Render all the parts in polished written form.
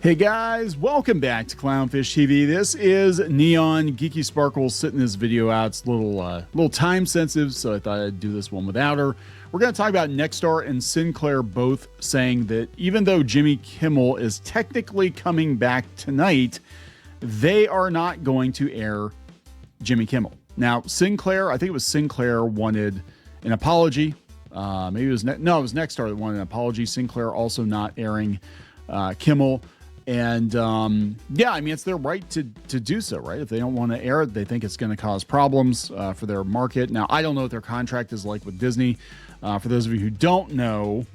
Hey guys, welcome back to Clownfish TV. This is Kneon Geeky Sparkles sitting this video out. It's a little time sensitive, so I thought I'd do this one without her. We're going to talk about Nexstar and Sinclair both saying that even though Jimmy Kimmel is technically coming back tonight, they are not going to air Jimmy Kimmel. Now, Sinclair, I think it was Sinclair wanted an apology. Maybe it was it was Nexstar that wanted an apology. Sinclair also not airing Kimmel. And yeah, I mean, it's their right to do so, right? If they don't want to air it, they think it's going to cause problems for their market. Now, I don't know what their contract is like with Disney. For those of you who don't know,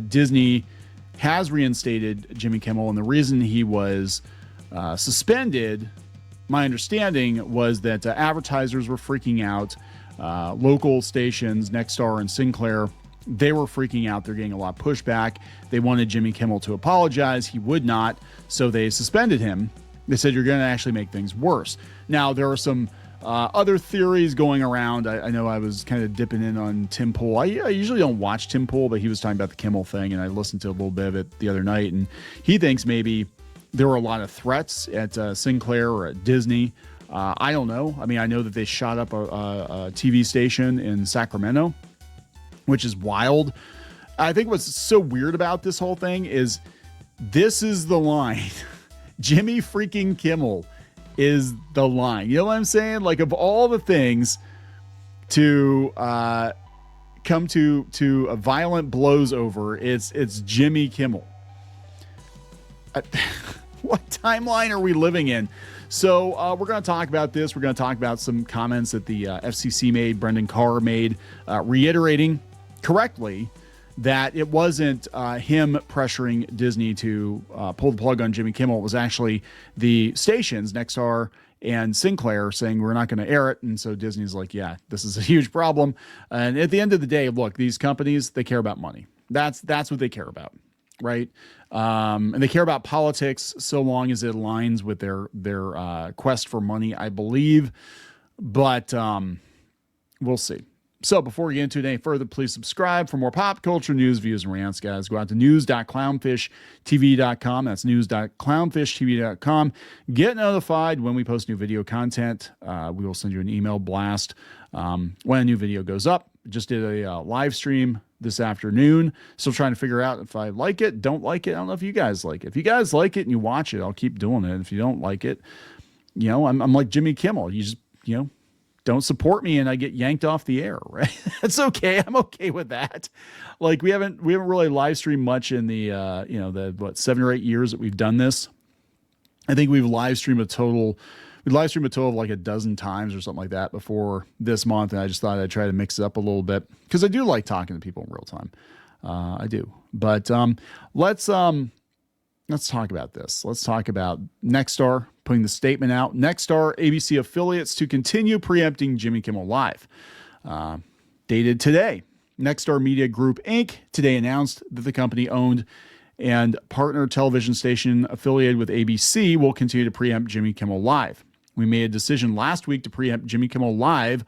Disney has reinstated Jimmy Kimmel, and the reason he was suspended, my understanding, was that advertisers were freaking out. Local stations, Nexstar and Sinclair, they were freaking out. They're getting a lot of pushback. They wanted Jimmy Kimmel to apologize. He would not, so they suspended him. They said, you're going to actually make things worse. Now, there are some other theories going around. I know I was kind of dipping in on Tim Pool. I usually don't watch Tim Pool, but he was talking about the Kimmel thing, and I listened to a little bit of it the other night, and he thinks maybe there were a lot of threats at Sinclair or at Disney. I don't know. I mean, I know that they shot up a TV station in Sacramento, which is wild. I think what's so weird about this whole thing is this is the line. Jimmy freaking Kimmel is the line. You know what I'm saying? Like, of all the things to come to a violent blows over, it's Jimmy Kimmel. What timeline are we living in? So we're going to talk about this. We're going to talk about some comments that the FCC made, Brendan Carr made, reiterating correctly that it wasn't him pressuring Disney to pull the plug on Jimmy Kimmel. It was actually the stations, Nexstar and Sinclair, saying we're not going to air it. And so Disney's like, yeah, this is a huge problem. And at the end of the day, look, these companies, they care about money. That's what they care about, right? And they care about politics so long as it aligns with their quest for money, I believe. But we'll see. So before we get into it any further, please subscribe for more pop culture news, views, and rants, guys. Go out to news.clownfishtv.com. That's news.clownfishtv.com. Get notified when we post new video content. We will send you an email blast when a new video goes up. Just did a live stream this afternoon. Still trying to figure out if I like it, don't like it. I don't know if you guys like it. If you guys like it and you watch it, I'll keep doing it. If you don't like it, you know, I'm like Jimmy Kimmel. You just, you know, don't support me and I get yanked off the air, right? That's okay. I'm okay with that. Like, we haven't really live streamed much in the, the 7 or 8 years that we've done this. I think we've live streamed a total of like a dozen times or something like that before this month. And I just thought I'd try to mix it up a little bit because I do like talking to people in real time. I do. But let's talk about this. Let's talk about Nexstar putting the statement out. Nexstar ABC affiliates to continue preempting Jimmy Kimmel Live. Dated today. Nexstar Media Group, Inc. today announced that the company owned and partner television station affiliated with ABC will continue to preempt Jimmy Kimmel Live. We made a decision last week to preempt Jimmy Kimmel Live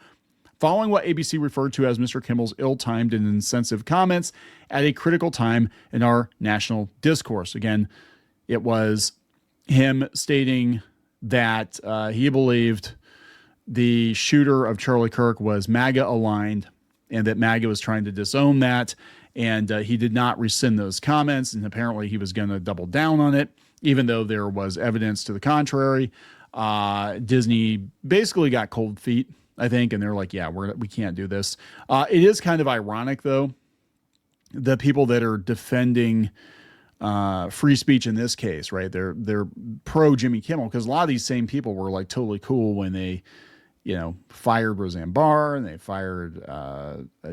following what ABC referred to as Mr. Kimmel's ill-timed and insensitive comments at a critical time in our national discourse. Again, it was him stating that he believed the shooter of Charlie Kirk was MAGA aligned and that MAGA was trying to disown that. And he did not rescind those comments. And apparently he was going to double down on it, even though there was evidence to the contrary. Disney basically got cold feet, I think. And they're like, yeah, we can't do this. It is kind of ironic, though, the people that are defending free speech in this case, right? They're pro Jimmy Kimmel because a lot of these same people were like totally cool when they, fired Roseanne Barr and they fired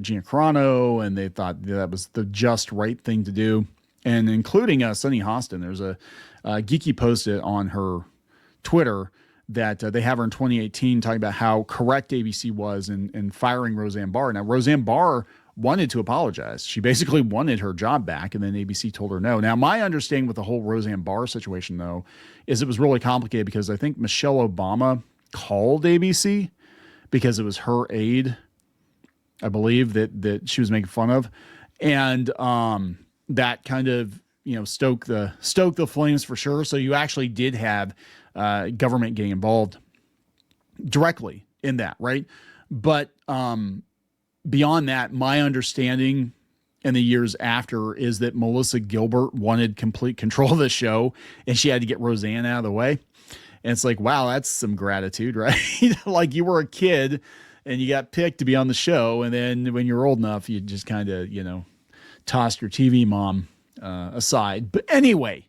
Gina Carano, and they thought that was the just right thing to do. And including Sunny Hostin, there's a Geeky posted on her Twitter that they have her in 2018 talking about how correct ABC was in firing Roseanne Barr. Now, Roseanne Barr wanted to apologize. She basically wanted her job back, and then ABC told her no. Now, my understanding with the whole Roseanne Barr situation, though, is it was really complicated because I think Michelle Obama called ABC because it was her aide, I believe, that she was making fun of. And that kind of stoke the flames for sure. So you actually did have government getting involved directly in that, right? But beyond that, my understanding in the years after is that Melissa Gilbert wanted complete control of the show, and she had to get Roseanne out of the way. And it's like, wow, that's some gratitude, right? Like you were a kid and you got picked to be on the show, and then when you're old enough, you just kind of, tossed your TV mom aside. But anyway,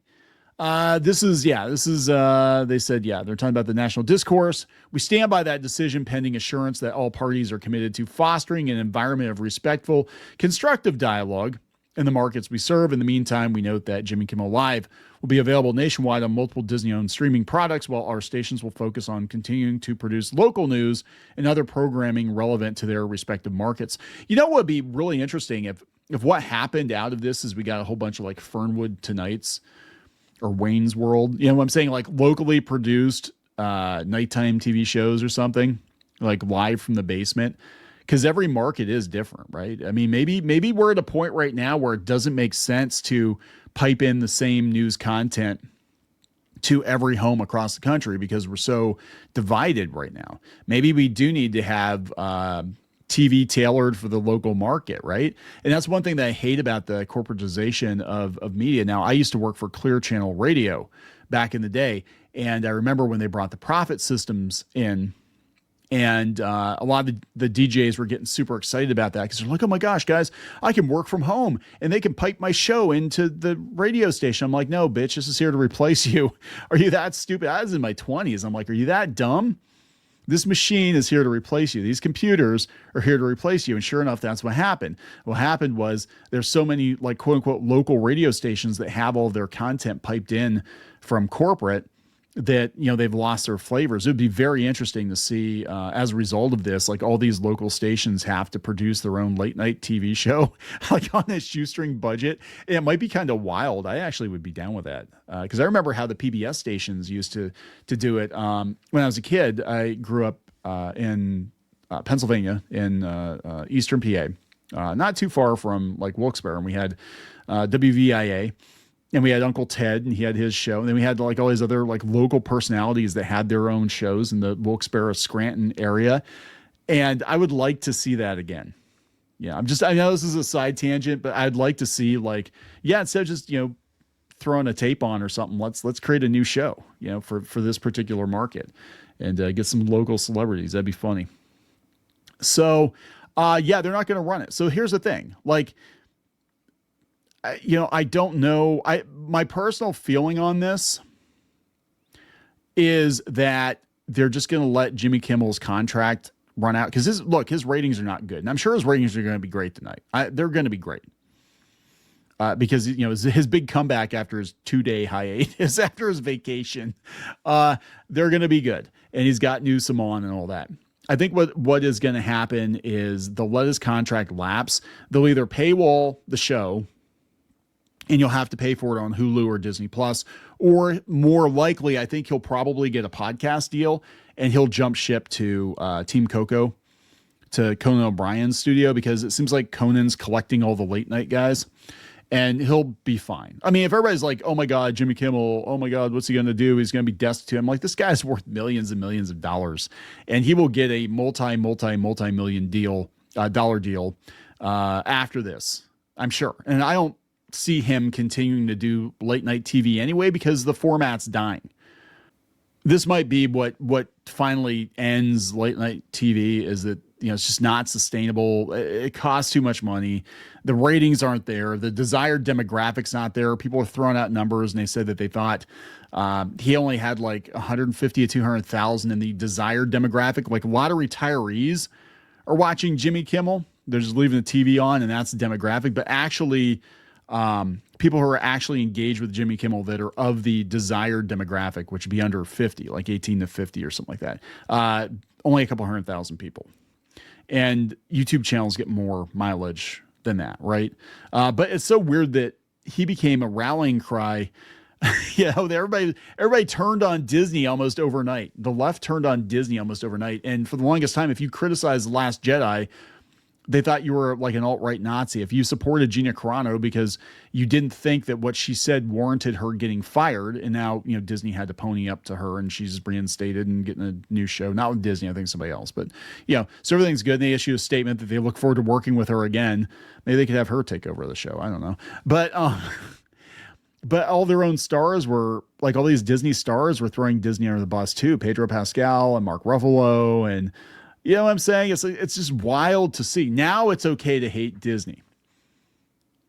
they said, they're talking about the national discourse. We stand by that decision pending assurance that all parties are committed to fostering an environment of respectful, constructive dialogue in the markets we serve. In the meantime, we note that Jimmy Kimmel Live will be available nationwide on multiple Disney-owned streaming products, while our stations will focus on continuing to produce local news and other programming relevant to their respective markets. You know what would be really interesting if what happened out of this is we got a whole bunch of like Fernwood Tonights or Wayne's World, what I'm saying, like locally produced nighttime TV shows or something, like live from the basement, because every market is different, right? I mean, maybe we're at a point right now where it doesn't make sense to pipe in the same news content to every home across the country because we're so divided right now. Maybe we do need to have TV tailored for the local market, right? And that's one thing that I hate about the corporatization of media. Now, I used to work for Clear Channel Radio back in the day, and I remember when they brought the profit systems in, and a lot of the DJs were getting super excited about that because they're like, oh my gosh, guys, I can work from home and they can pipe my show into the radio station. I'm like, no, bitch, this is here to replace you. Are you that stupid? I was in my 20s. I'm like, are you that dumb? This machine is here to replace you. These computers are here to replace you. And sure enough, that's what happened. What happened was there's so many like quote unquote local radio stations that have all of their content piped in from corporate that, they've lost their flavors. It would be very interesting to see as a result of this, like all these local stations have to produce their own late night TV show, like on this shoestring budget. And it might be kind of wild. I actually would be down with that. Cause I remember how the PBS stations used to do it. When I was a kid, I grew up in Pennsylvania in Eastern PA, not too far from like Wilkes-Barre, and we had WVIA. And we had Uncle Ted, and he had his show. And then we had like all these other like local personalities that had their own shows in the Wilkes-Barre, Scranton area. And I would like to see that again. Yeah, I know this is a side tangent, but I'd like to see like, instead of just, throwing a tape on or something, let's create a new show, for this particular market and get some local celebrities. That'd be funny. So, they're not going to run it. So here's the thing, like, I don't know. My personal feeling on this is that they're just going to let Jimmy Kimmel's contract run out because his ratings are not good, and I'm sure his ratings are going to be great tonight. They're going to be great because his big comeback after his 2-day hiatus, after his vacation, they're going to be good, and he's got Newsom on and all that. I think what is going to happen is they'll let his contract lapse. They'll either paywall the show, and you'll have to pay for it on Hulu or Disney Plus, or more likely, I think he'll probably get a podcast deal and he'll jump ship to Team Coco, to Conan O'Brien's studio, because it seems like Conan's collecting all the late night guys and he'll be fine. I mean, if everybody's like, oh my God, Jimmy Kimmel, oh my God, what's he going to do? He's going to be destitute. I'm like, this guy's worth millions and millions of dollars, and he will get a multi-million dollar deal after this, I'm sure. And I don't see him continuing to do late night TV anyway, because the format's dying. This might be what finally ends late night TV, is that, it's just not sustainable. It costs too much money. The ratings aren't there. The desired demographics not there. People are throwing out numbers, and they said that they thought he only had like 150 to 200,000 in the desired demographic. Like a lot of retirees are watching Jimmy Kimmel. They're just leaving the TV on, and that's the demographic. But actually, people who are actually engaged with Jimmy Kimmel that are of the desired demographic, which would be under 50, like 18 to 50 or something like that. Only a couple 100,000 people, and YouTube channels get more mileage than that. Right. But it's so weird that he became a rallying cry. Everybody turned on Disney almost overnight. The left turned on Disney almost overnight. And for the longest time, if you criticize The Last Jedi, they thought you were like an alt-right Nazi if you supported Gina Carano because you didn't think that what she said warranted her getting fired. And now, Disney had to pony up to her and she's reinstated and getting a new show, not with Disney, I think somebody else, but so everything's good. And they issue a statement that they look forward to working with her again. Maybe they could have her take over the show. I don't know. But all their own stars were like, all these Disney stars were throwing Disney under the bus too. Pedro Pascal and Mark Ruffalo. And you know what I'm saying? It's just wild to see. Now it's okay to hate Disney,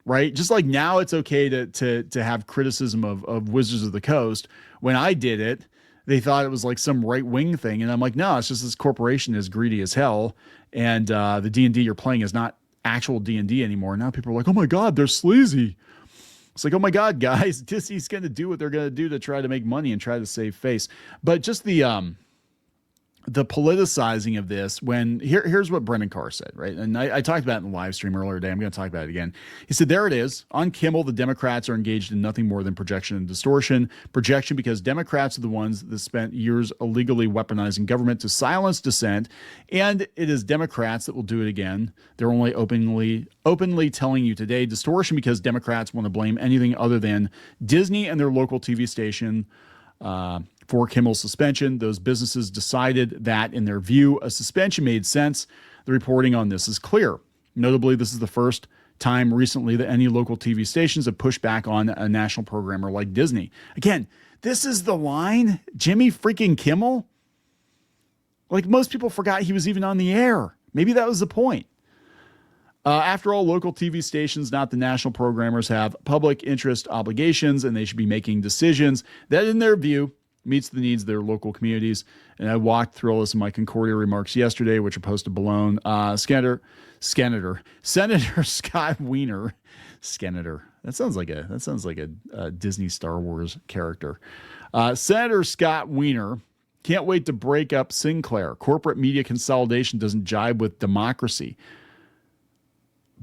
right? Just like now it's okay to have criticism of Wizards of the Coast. When I did it, they thought it was like some right-wing thing. And I'm like, no, it's just this corporation is greedy as hell. And the D&D you're playing is not actual D&D anymore. Now people are like, oh my God, they're sleazy. It's like, oh my God, guys, Disney's going to do what they're going to do to try to make money and try to save face. But just the politicizing of this, when here's what Brendan Carr said, right? And I talked about it in the live stream earlier today. I'm going to talk about it again. He said, there it is. On Kimmel, the Democrats are engaged in nothing more than projection and distortion. Projection because Democrats are the ones that spent years illegally weaponizing government to silence dissent. And it is Democrats that will do it again. They're only openly telling you today. Distortion because Democrats want to blame anything other than Disney and their local TV station for Kimmel's suspension. Those businesses decided that, in their view, a suspension made sense. The reporting on this is clear. Notably, this is the first time recently that any local TV stations have pushed back on a national programmer like Disney. Again, this is the line. Jimmy freaking Kimmel? Like, most people forgot he was even on the air. Maybe that was the point. After all, local TV stations, not the national programmers, have public interest obligations, and they should be making decisions that, in their view, meets the needs of their local communities. And I walked through all this in my Concordia remarks yesterday, which are posted below. Senator Scott Wiener. Senator. That sounds like a Disney Star Wars character. Senator Scott Wiener can't wait to break up Sinclair. Corporate media consolidation doesn't jibe with democracy.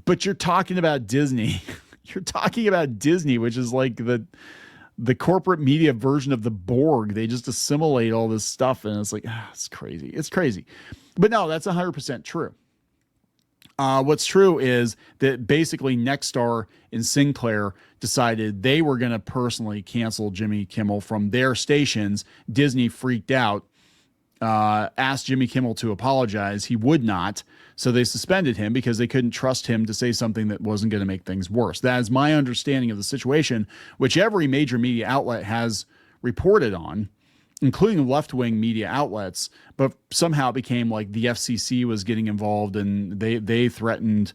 But you're talking about Disney. You're talking about Disney, which is like the corporate media version of the Borg. They just assimilate all this stuff, and it's like, it's crazy. It's crazy. But no, that's 100% true. What's true is that basically Nexstar and Sinclair decided they were going to personally cancel Jimmy Kimmel from their stations. Disney freaked out, asked Jimmy Kimmel to apologize. He would not. So they suspended him because they couldn't trust him to say something that wasn't going to make things worse. That is my understanding of the situation, which every major media outlet has reported on, including left-wing media outlets. But somehow it became like the FCC was getting involved, and they threatened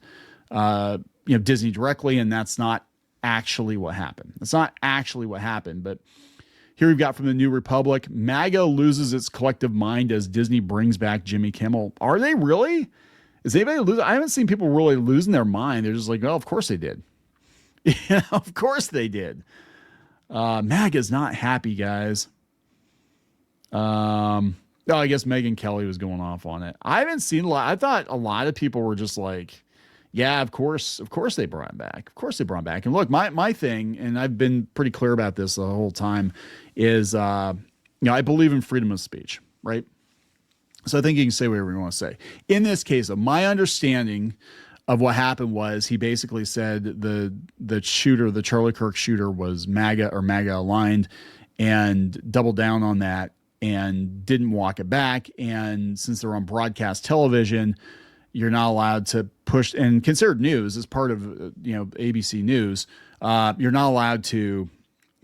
Disney directly, and that's not actually what happened. That's not actually what happened. But here we've got from the New Republic: MAGA loses its collective mind as Disney brings back Jimmy Kimmel. Are they really? Is anybody losing? I haven't seen people really losing their mind. They're just like, oh, of course they did. Yeah, of course they did. MAGA's not happy, guys. I guess Megyn Kelly was going off on it. I haven't seen a lot. I thought a lot of people were just like, yeah, of course they brought him back. Of course they brought him back. And look, my thing, and I've been pretty clear about this the whole time, is I believe in freedom of speech, right? So I think you can say whatever you want to say. In this case, my understanding of what happened was he basically said the shooter, the Charlie Kirk shooter, was MAGA or MAGA aligned, and doubled down on that and didn't walk it back. And since they're on broadcast television, you're not allowed to push, and considered news as part of ABC News. You're not allowed to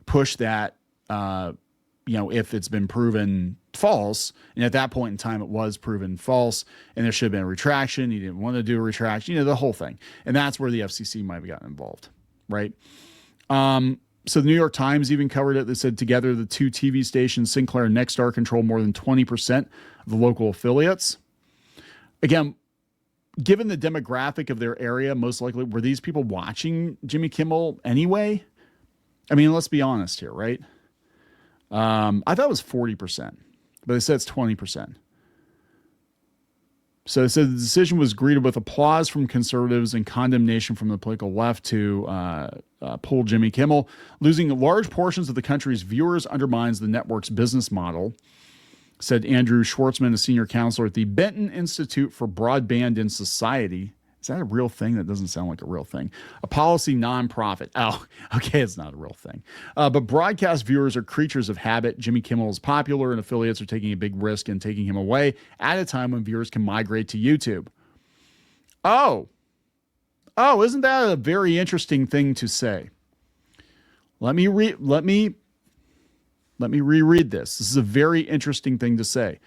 push that if it's been proven false. And at that point in time, it was proven false, and there should have been a retraction. He didn't want to do a retraction, the whole thing. And that's where the FCC might have gotten involved, right? So the New York Times even covered it. They said together the two TV stations, Sinclair and Nexstar, control more than 20% of the local affiliates. Again, given the demographic of their area, most likely, were these people watching Jimmy Kimmel anyway? I mean, let's be honest here, right? I thought it was 40%, but they said it's 20%. So they said the decision was greeted with applause from conservatives and condemnation from the political left to pull Jimmy Kimmel. Losing large portions of the country's viewers undermines the network's business model, said Andrew Schwartzman, a senior counselor at the Benton Institute for Broadband in Society. Is that a real thing? That doesn't sound like a real thing. A policy nonprofit. Oh, okay, it's not a real thing. But broadcast viewers are creatures of habit. Jimmy Kimmel is popular, and affiliates are taking a big risk in taking him away at a time when viewers can migrate to YouTube. Oh, isn't that a very interesting thing to say? Let me reread this. This is a very interesting thing to say.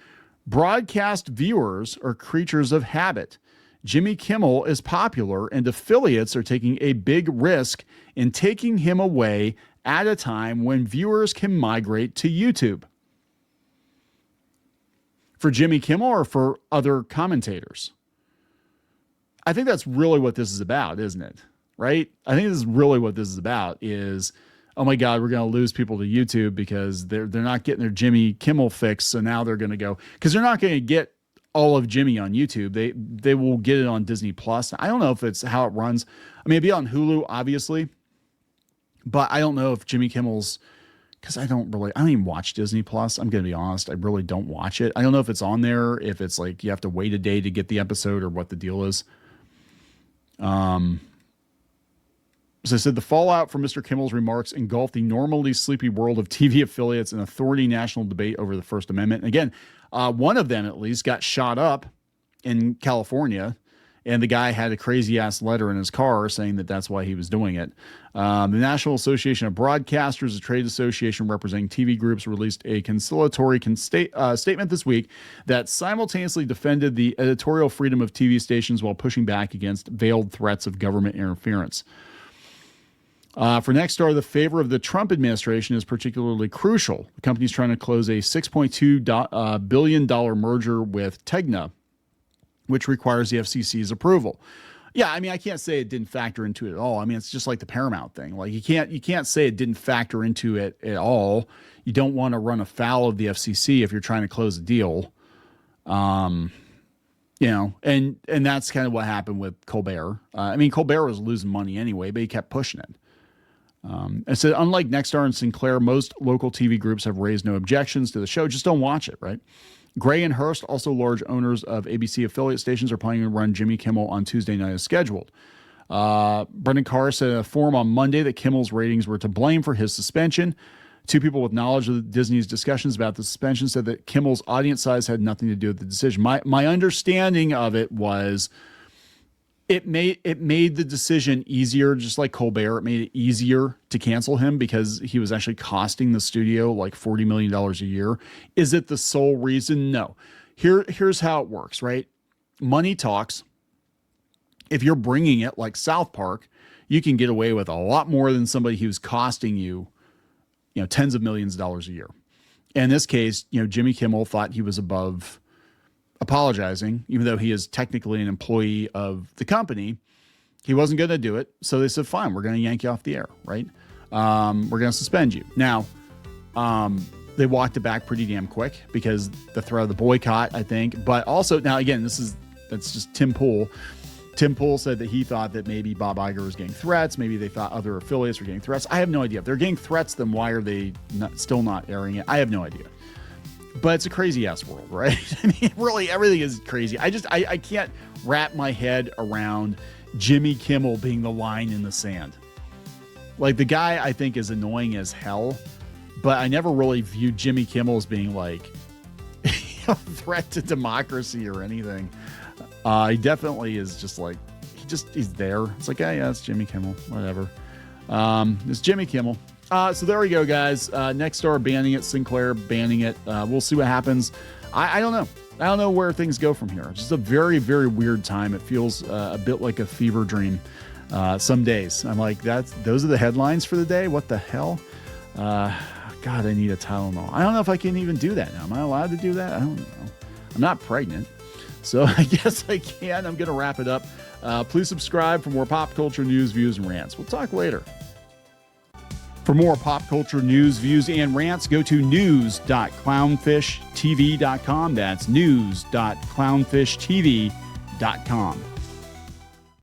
Broadcast viewers are creatures of habit. Jimmy Kimmel is popular, and affiliates are taking a big risk in taking him away at a time when viewers can migrate to YouTube. For Jimmy Kimmel or for other commentators? I think that's really what this is about, isn't it? Right? I think this is really what this is about is, oh my God, we're going to lose people to YouTube because they're not getting their Jimmy Kimmel fix. So now they're going to go, because they're not going to get all of Jimmy on YouTube. They will get it on Disney Plus. I don't know if it's how it runs. I mean, it'd be on Hulu, obviously, but I don't know if Jimmy Kimmel's, because I don't even watch Disney Plus. I'm going to be honest. I really don't watch it. I don't know if it's on there, if it's like you have to wait a day to get the episode or what the deal is. As I said, the fallout from Mr. Kimmel's remarks engulfed the normally sleepy world of TV affiliates and authority national debate over the First Amendment. And again, one of them at least got shot up in California, and the guy had a crazy ass letter in his car saying that that's why he was doing it. The National Association of Broadcasters, a trade association representing TV groups, released a conciliatory statement this week that simultaneously defended the editorial freedom of TV stations while pushing back against veiled threats of government interference. For Nexstar, the favor of the Trump administration is particularly crucial. The company's trying to close a $6.2 billion merger with Tegna, which requires the FCC's approval. Yeah, I mean, I can't say it didn't factor into it at all. I mean, it's just like the Paramount thing. Like you can't say it didn't factor into it at all. You don't want to run afoul of the FCC if you're trying to close a deal. And that's kind of what happened with Colbert. I mean, Colbert was losing money anyway, but he kept pushing it. It said, unlike Nexstar and Sinclair, most local TV groups have raised no objections to the show. Just don't watch it, right? Gray and Hearst, also large owners of ABC affiliate stations, are planning to run Jimmy Kimmel on Tuesday night as scheduled. Brendan Carr said in a forum on Monday that Kimmel's ratings were to blame for his suspension. Two people with knowledge of Disney's discussions about the suspension said that Kimmel's audience size had nothing to do with the decision. My understanding of it was it made the decision easier, just like Colbert. It made it easier to cancel him because he was actually costing the studio like $40 million a year. Is it the sole reason? No. Here's how it works, right? Money talks. If you're bringing it like South Park, you can get away with a lot more than somebody who's costing you, tens of millions of dollars a year. In this case, Jimmy Kimmel thought he was above apologizing, even though he is technically an employee of the company. He wasn't going to do it. So they said, fine, we're going to yank you off the air, right? We're going to suspend you. Now, they walked it back pretty damn quick because the threat of the boycott, I think. But also, now again, that's just Tim Pool. Tim Pool said that he thought that maybe Bob Iger was getting threats. Maybe they thought other affiliates were getting threats. I have no idea. If they're getting threats, then why are they still not airing it? I have no idea. But it's a crazy ass world, right? I mean, really, everything is crazy. I can't wrap my head around Jimmy Kimmel being the line in the sand. Like, the guy I think is annoying as hell, but I never really viewed Jimmy Kimmel as being like a threat to democracy or anything. He definitely is just like, he's there. It's like, yeah, it's Jimmy Kimmel, whatever. It's Jimmy Kimmel. So there we go, guys. Nexstar banning it, Sinclair banning it. We'll see what happens. I don't know. I don't know where things go from here. It's just a very, very weird time. It feels a bit like a fever dream some days. I'm like, those are the headlines for the day? What the hell? God, I need a Tylenol. I don't know if I can even do that now. Am I allowed to do that? I don't know. I'm not pregnant, so I guess I can. I'm going to wrap it up. Please subscribe for more pop culture news, views, and rants. We'll talk later. For more pop culture news, views, and rants, go to news.clownfishtv.com. That's news.clownfishtv.com.